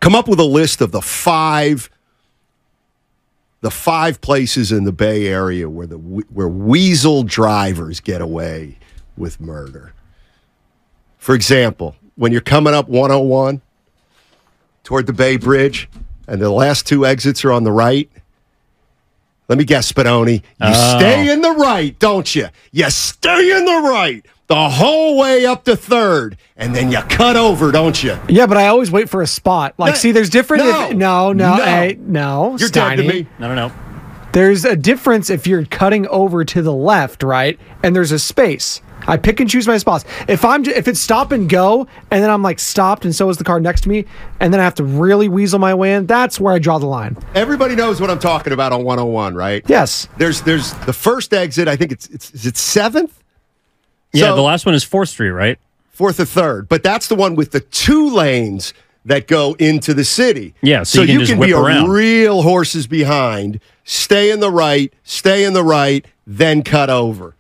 come up with a list of the five places in the Bay Area where weasel drivers get away with murder. For example, when you're coming up 101 toward the Bay Bridge and the last two exits are on the right, let me guess, Spinoni, you stay in the right, don't you? You stay in the right the whole way up to 3rd, and then you cut over, don't you? Yeah, but I always wait for a spot. Like, see, there's different. No. No. You're dead to me. No. There's a difference if you're cutting over to the left, right? And there's a space. I pick and choose my spots. If it's stop and go, and then I'm like stopped, and so is the car next to me, and then I have to really weasel my way in, that's where I draw the line. Everybody knows what I'm talking about on 101, right? Yes. There's the first exit. I think is it 7th? Yeah, the last one is 4th Street, right? 4th or 3rd, but that's the one with the 2 lanes that go into the city. Yeah, so you can just be whip around. Real horses behind, stay in the right, then cut over.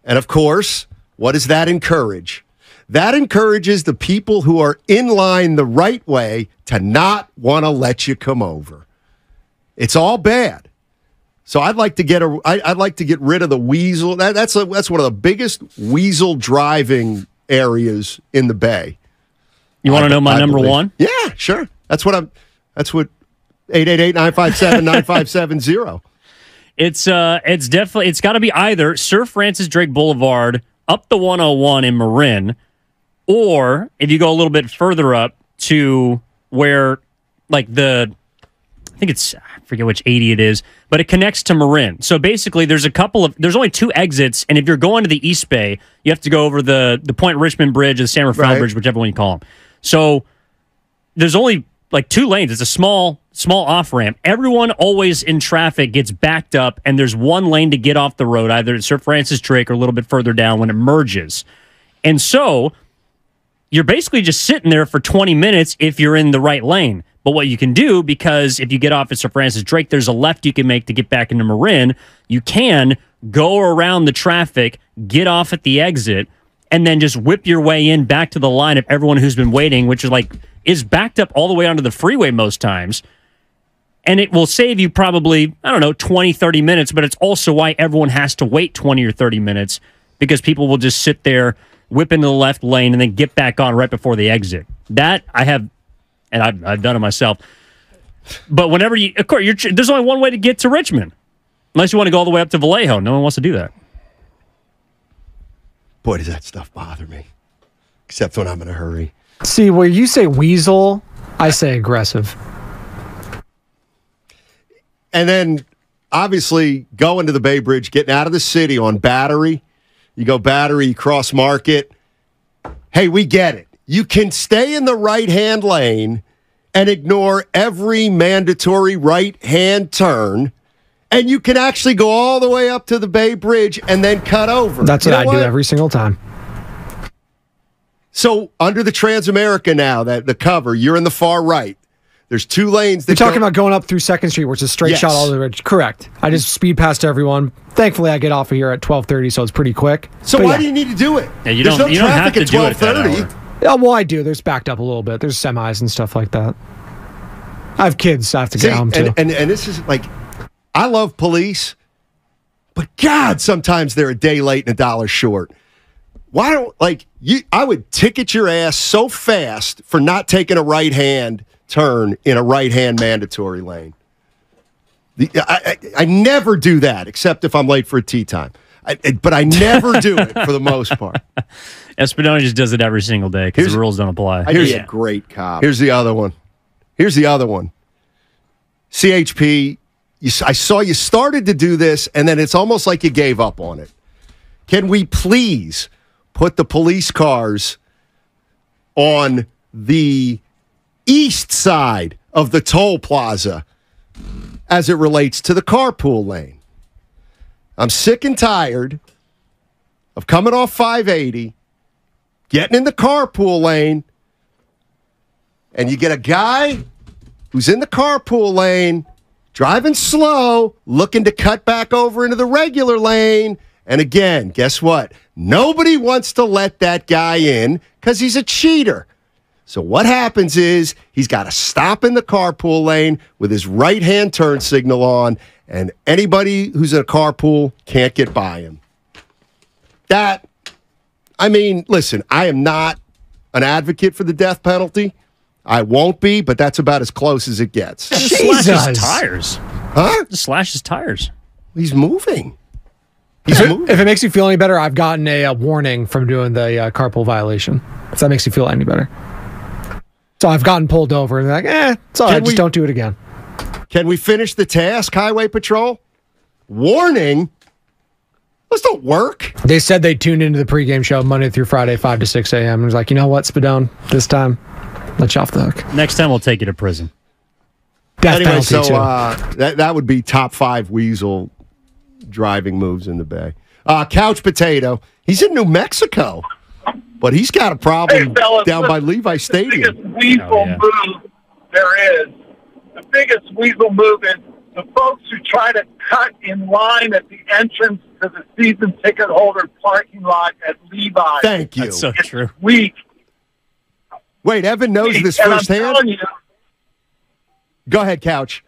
And of course, what does that encourage? That encourages the people who are in line the right way to not want to let you come over. It's all bad. So I'd like to get rid of the weasel. That's one of the biggest weasel driving areas in the Bay. You want to know my number one? Yeah, sure. That's what 888-957-9570. It's definitely, it's got to be either Sir Francis Drake Boulevard up the 101 in Marin, or if you go a little bit further up to where, like I forget which 80 it is, but it connects to Marin. So basically, there's only 2 exits, and if you're going to the East Bay, you have to go over the Point Richmond Bridge or the San Rafael Bridge, whichever one you call them. So there's only like 2 lanes. It's a small off-ramp. Everyone always in traffic gets backed up, and there's 1 lane to get off the road, either at Sir Francis Drake or a little bit further down when it merges. And so you're basically just sitting there for 20 minutes if you're in the right lane. But what you can do, because if you get off at Sir Francis Drake, there's a left you can make to get back into Marin. You can go around the traffic, get off at the exit, and then just whip your way in back to the line of everyone who's been waiting, which is backed up all the way onto the freeway most times. And it will save you probably, 20, 30 minutes, but it's also why everyone has to wait 20 or 30 minutes, because people will just sit there, whip into the left lane, and then get back on right before the exit. That I have, and I've done it myself. But whenever of course, there's only one way to get to Richmond, unless you want to go all the way up to Vallejo. No one wants to do that. Boy, does that stuff bother me, except when I'm in a hurry. See, where you say weasel, I say aggressive. And then, obviously, going to the Bay Bridge, getting out of the city on Battery. You go Battery, you cross Market. Hey, we get it. You can stay in the right-hand lane and ignore every mandatory right-hand turn, and you can actually go all the way up to the Bay Bridge and then cut over. That's what I do every single time. So, under the Transamerica now, the cover, you're in the far right. There's 2 lanes. You're talking about going up through 2nd Street, which is a straight shot all the way. Correct. I just speed past everyone. Thankfully, I get off of here at 12:30, so it's pretty quick. So why do you need to do it? Yeah, you don't have to do it at 12:30. Yeah, well, I do. There's backed up a little bit. There's semis and stuff like that. I have kids I have to get home to. And this is I love police, but God, sometimes they're a day late and $1 short. Why don't I would ticket your ass so fast for not taking a right-hand turn in a right-hand mandatory lane. I never do that, except if I'm late for a tea time. But I never do it for the most part. Espinoni just does it every single day because the rules don't apply. Here's a great cop. Here's the other one. CHP, I saw you started to do this, and then it's almost like you gave up on it. Can we please put the police cars on the east side of the toll plaza as it relates to the carpool lane? I'm sick and tired of coming off 580, getting in the carpool lane, and you get a guy who's in the carpool lane, driving slow, looking to cut back over into the regular lane. And again, guess what? Nobody wants to let that guy in because he's a cheater. So what happens is he's got to stop in the carpool lane with his right-hand turn signal on, and anybody who's in a carpool can't get by him. Listen, I am not an advocate for the death penalty. I won't be, but that's about as close as it gets. Just slash his tires. Huh? Just slash his tires. He's moving. If it makes you feel any better, I've gotten a warning from doing the carpool violation. If that makes you feel any better. So I've gotten pulled over and they're like, it's all right, just don't do it again. Can we finish the task, Highway Patrol? Warning? Those don't work. They said they tuned into the pregame show Monday through Friday, 5 to 6 a.m. And was like, you know what, Spadone, this time, let you off the hook. Next time we'll take you to prison. Death penalty, so too. that would be top 5 Weasel driving moves in the Bay. Couch Potato, he's in New Mexico, but he's got a problem down by Levi Stadium. The biggest Weasel move there is, the biggest Weasel move is the folks who try to cut in line at the entrance to the season ticket holder parking lot at Levi. Thank you. That's so true. Weak. Wait, Evan knows this And firsthand? I'm telling you, Go ahead, Couch.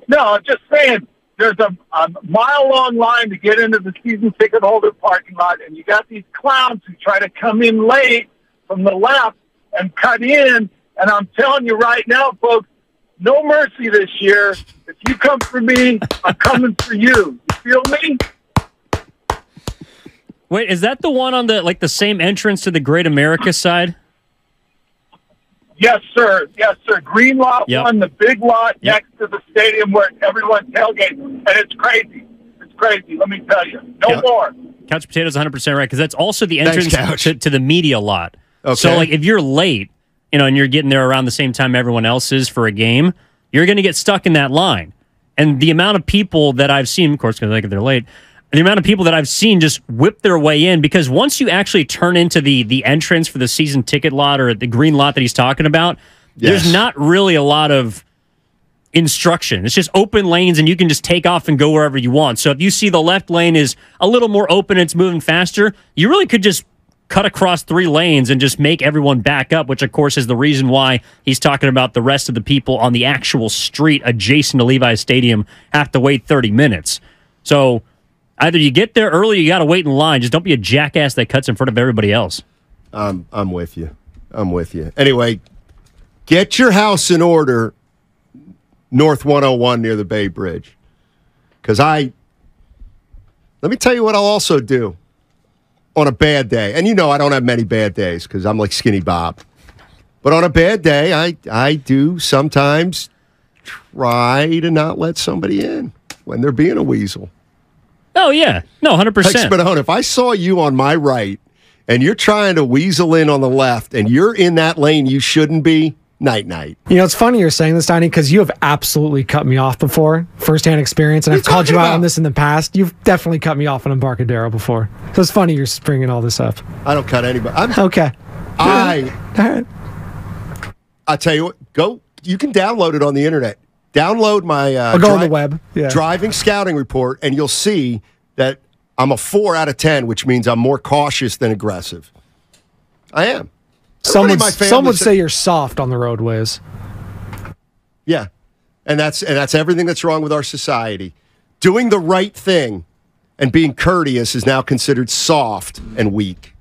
no, I'm just saying, there's a mile-long line to get into the season ticket holder parking lot, and you got these clowns who try to come in late from the left and cut in, and I'm telling you right now, folks, no mercy this year. If you come for me, I'm coming for you. You feel me? Wait, is that the one on the same entrance to the Great America side? Yes, sir. Yes, sir. Green lot one, the big lot next to the stadium where everyone tailgates. And it's crazy. It's crazy. Let me tell you. No more. Couch Potato's 100% right, because that's also the entrance Thanks, to the media lot. Okay. So, if you're late, and you're getting there around the same time everyone else is for a game, you're going to get stuck in that line. And the amount of people that I've seen, of course, because they're late, the amount of people that I've seen just whip their way in, because once you actually turn into the entrance for the season ticket lot or the green lot that he's talking about, there's not really a lot of instruction. It's just open lanes, and you can just take off and go wherever you want. So if you see the left lane is a little more open, it's moving faster, you really could just cut across 3 lanes and just make everyone back up, which, of course, is the reason why he's talking about the rest of the people on the actual street adjacent to Levi Stadium have to wait 30 minutes. So either you get there early or you got to wait in line. Just don't be a jackass that cuts in front of everybody else. I'm with you. Anyway, get your house in order North 101 near the Bay Bridge. Because let me tell you what I'll also do on a bad day. And I don't have many bad days because I'm like Skinny Bob. But on a bad day, I do sometimes try to not let somebody in when they're being a weasel. Oh, yeah. No, 100%. Like Spadone, if I saw you on my right and you're trying to weasel in on the left and you're in that lane you shouldn't be, night-night. It's funny you're saying this, Steiny, because you have absolutely cut me off before, firsthand experience, and I've called you out on this in the past. You've definitely cut me off on Embarcadero before. So it's funny you're bringing all this up. I don't cut anybody. Okay. All right. I tell you what, you can download it on the internet. Download my I'll go on the web. Yeah. Driving scouting report, and you'll see that I'm a 4 out of 10, which means I'm more cautious than aggressive. I am. Some would say you're soft on the roadways. Yeah, and that's everything that's wrong with our society. Doing the right thing and being courteous is now considered soft and weak.